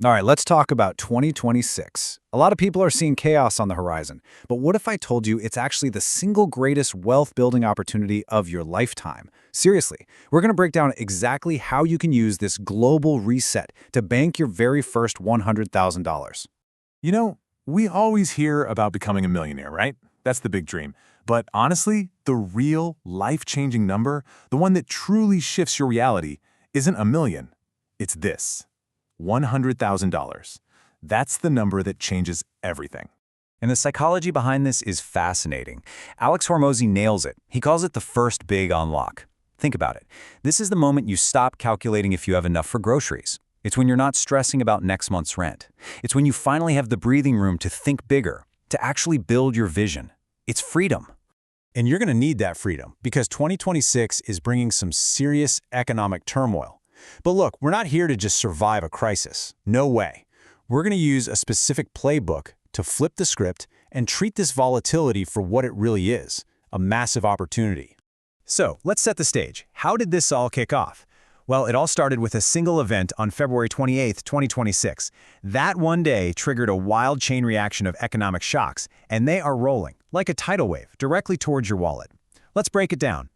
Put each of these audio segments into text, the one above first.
All right, let's talk about 2026. A lot of people are seeing chaos on the horizon, but what if I told you it's actually the single greatest wealth building opportunity of your lifetime? Seriously, we're going to break down exactly how you can use this global reset to bank your very first $100,000. You know, we always hear about becoming a millionaire, right? That's the big dream. But honestly, the real life-changing number, the one that truly shifts your reality, isn't a million. It's this: $100,000. That's the number that changes everything. And the psychology behind this is fascinating. Alex Hormozy nails it. He calls it the first big unlock. Think about it. This is the moment you stop calculating if you have enough for groceries. It's when you're not stressing about next month's rent. It's when you finally have the breathing room to think bigger, to actually build your vision. It's freedom. And you're going to need that freedom because 2026 is bringing some serious economic turmoil. But look, we're not here to just survive a crisis. No way. We're going to use a specific playbook to flip the script and treat this volatility for what it really is, a massive opportunity. So let's set the stage. How did this all kick off? Well, it all started with a single event on February 28, 2026. That one day triggered a wild chain reaction of economic shocks, and they are rolling, like a tidal wave, directly towards your wallet. Let's break it down.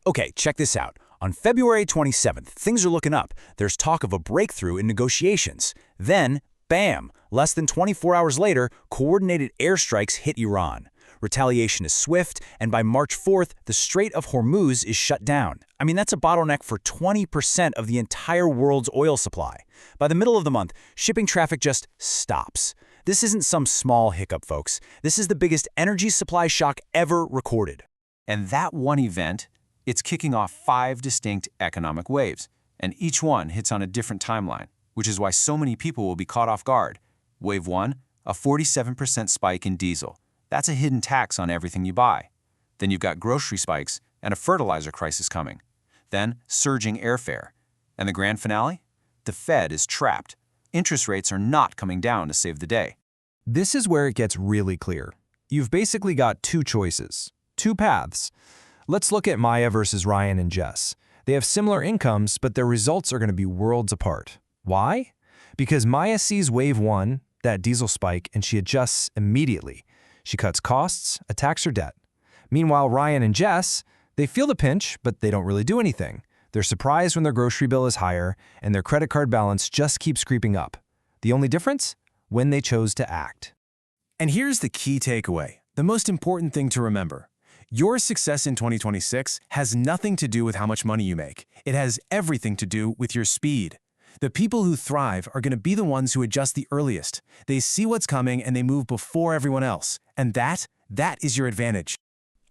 Okay, check this out. On February 27th, things are looking up. There's talk of a breakthrough in negotiations. Then, bam, less than 24 hours later, coordinated airstrikes hit Iran. Retaliation is swift, and by March 4th, the Strait of Hormuz is shut down. I mean, that's a bottleneck for 20% of the entire world's oil supply. By the middle of the month, shipping traffic just stops. This isn't some small hiccup, folks. This is the biggest energy supply shock ever recorded. And that one event, it's kicking off 5 distinct economic waves, and each one hits on a different timeline, which is why so many people will be caught off guard. Wave 1, a 47% spike in diesel. That's a hidden tax on everything you buy. Then you've got grocery spikes and a fertilizer crisis coming. Then surging airfare. And the grand finale? The Fed is trapped. Interest rates are not coming down to save the day. This is where it gets really clear. You've basically got two choices, two paths. Let's look at Maya versus Ryan and Jess. They have similar incomes, but their results are going to be worlds apart. Why? Because Maya sees wave 1, that diesel spike, and she adjusts immediately. She cuts costs, attacks her debt. Meanwhile, Ryan and Jess, they feel the pinch, but they don't really do anything. They're surprised when their grocery bill is higher, and their credit card balance just keeps creeping up. The only difference? When they chose to act. And here's the key takeaway, the most important thing to remember. Your success in 2026 has nothing to do with how much money you make. It has everything to do with your speed. The people who thrive are going to be the ones who adjust the earliest. They see what's coming and they move before everyone else. And that is your advantage.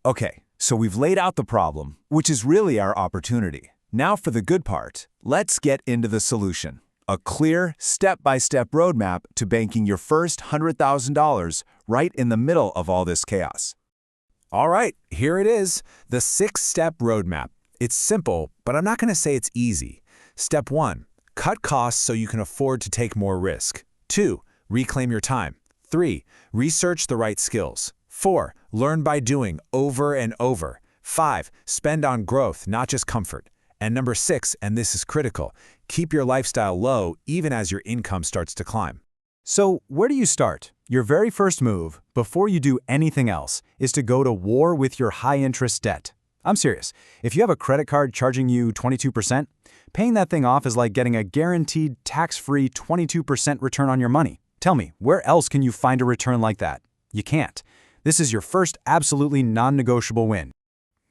Okay, so we've laid out the problem, which is really our opportunity. Now for the good part, let's get into the solution. A clear, step-by-step roadmap to banking your first $100,000 right in the middle of all this chaos. All right, here it is, the 6-step roadmap. It's simple, but I'm not going to say it's easy. Step 1, cut costs so you can afford to take more risk. 2, reclaim your time. 3, research the right skills. 4, learn by doing over and over. 5, spend on growth, not just comfort. And number 6, and this is critical, keep your lifestyle low even as your income starts to climb. So where do you start? Your very first move, before you do anything else, is to go to war with your high-interest debt. I'm serious. If you have a credit card charging you 22%, paying that thing off is like getting a guaranteed tax-free 22% return on your money. Tell me, where else can you find a return like that? You can't. This is your first absolutely non-negotiable win.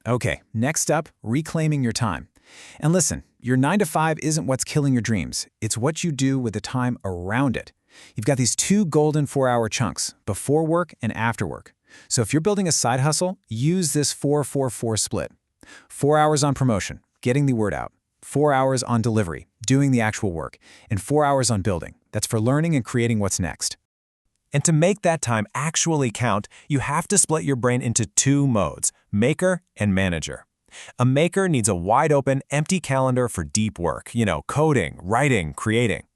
Okay, next up, reclaiming your time. And listen, your 9 to 5 isn't what's killing your dreams. It's what you do with the time around it. You've got these 2 golden 4-hour chunks, before work and after work. So if you're building a side hustle, use this 4-4-4 split. 4 hours on promotion, getting the word out. 4 hours on delivery, doing the actual work. And 4 hours on building. That's for learning and creating what's next. And to make that time actually count, you have to split your brain into 2 modes, maker and manager. A maker needs a wide-open, empty calendar for deep work, coding, writing, creating.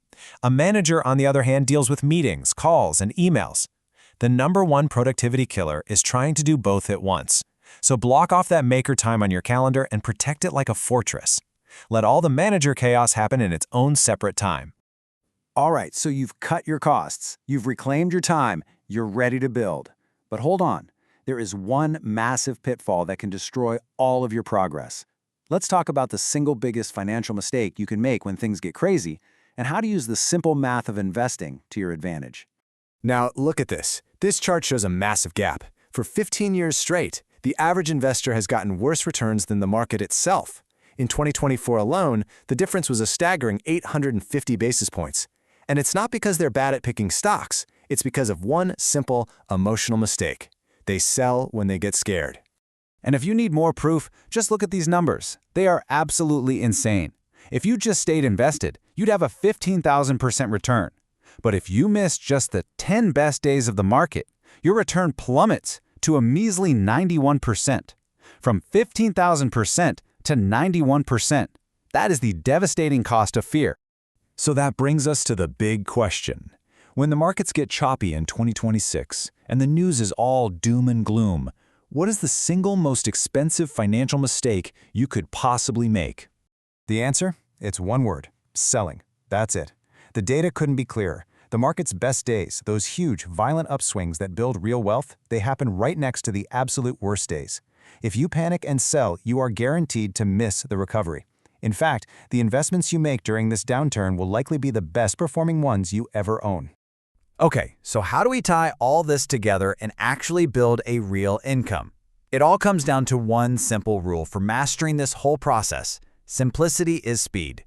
A manager, on the other hand, deals with meetings, calls, and emails. The #1 productivity killer is trying to do both at once. So block off that maker time on your calendar and protect it like a fortress. Let all the manager chaos happen in its own separate time. All right, so you've cut your costs, you've reclaimed your time, you're ready to build. But hold on, there is one massive pitfall that can destroy all of your progress. Let's talk about the single biggest financial mistake you can make when things get crazy, and how to use the simple math of investing to your advantage. Now, look at this. This chart shows a massive gap. For 15 years straight, the average investor has gotten worse returns than the market itself. In 2024 alone, the difference was a staggering 850 basis points. And it's not because they're bad at picking stocks. It's because of one simple, emotional mistake. They sell when they get scared. And if you need more proof, just look at these numbers. They are absolutely insane. If you just stayed invested, you'd have a 15,000% return. But if you missed just the 10 best days of the market, your return plummets to a measly 91%. From 15,000% to 91%. That is the devastating cost of fear. So that brings us to the big question. When the markets get choppy in 2026 and the news is all doom and gloom, what is the single most expensive financial mistake you could possibly make? The answer? It's one word: selling. That's it. The data couldn't be clearer. The market's best days, those huge, violent upswings that build real wealth, they happen right next to the absolute worst days. If you panic and sell, you are guaranteed to miss the recovery. In fact, the investments you make during this downturn will likely be the best performing ones you ever own. Okay, so how do we tie all this together and actually build a real income? It all comes down to one simple rule for mastering this whole process. Simplicity is speed.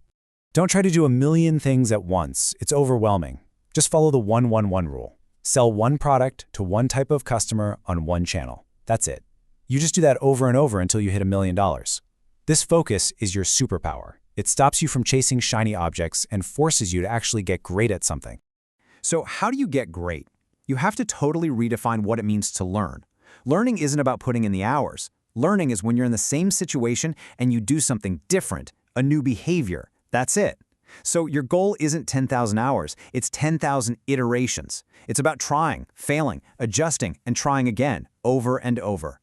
Don't try to do a million things at once. It's overwhelming. Just follow the 1-1-1 rule. Sell one product to one type of customer on one channel. That's it. You just do that over and over until you hit $1 million. This focus is your superpower. It stops you from chasing shiny objects and forces you to actually get great at something. So how do you get great? You have to totally redefine what it means to learn. Learning isn't about putting in the hours. Learning is when you're in the same situation and you do something different, a new behavior. That's it. So your goal isn't 10,000 hours, it's 10,000 iterations. It's about trying, failing, adjusting, and trying again, over and over.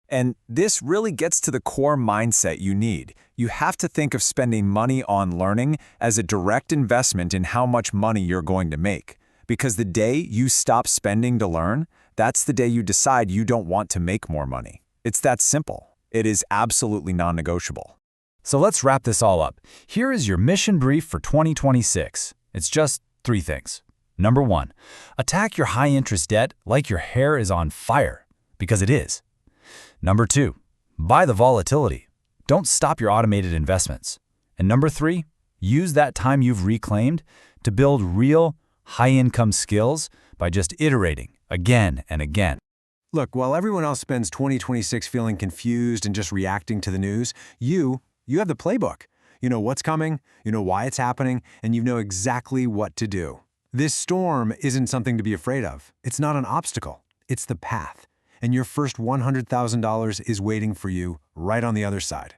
And this really gets to the core mindset you need. You have to think of spending money on learning as a direct investment in how much money you're going to make. Because the day you stop spending to learn, that's the day you decide you don't want to make more money. It's that simple. It is absolutely non-negotiable. So let's wrap this all up. Here is your mission brief for 2026. It's just 3 things. Number 1, attack your high-interest debt like your hair is on fire, because it is. Number 2, buy the volatility. Don't stop your automated investments. And number 3, use that time you've reclaimed to build real, high-income skills by just iterating again and again. Look, while everyone else spends 2026 feeling confused and just reacting to the news, you have the playbook. You know what's coming, you know why it's happening, and you know exactly what to do. This storm isn't something to be afraid of. It's not an obstacle. It's the path. And your first $100,000 is waiting for you right on the other side.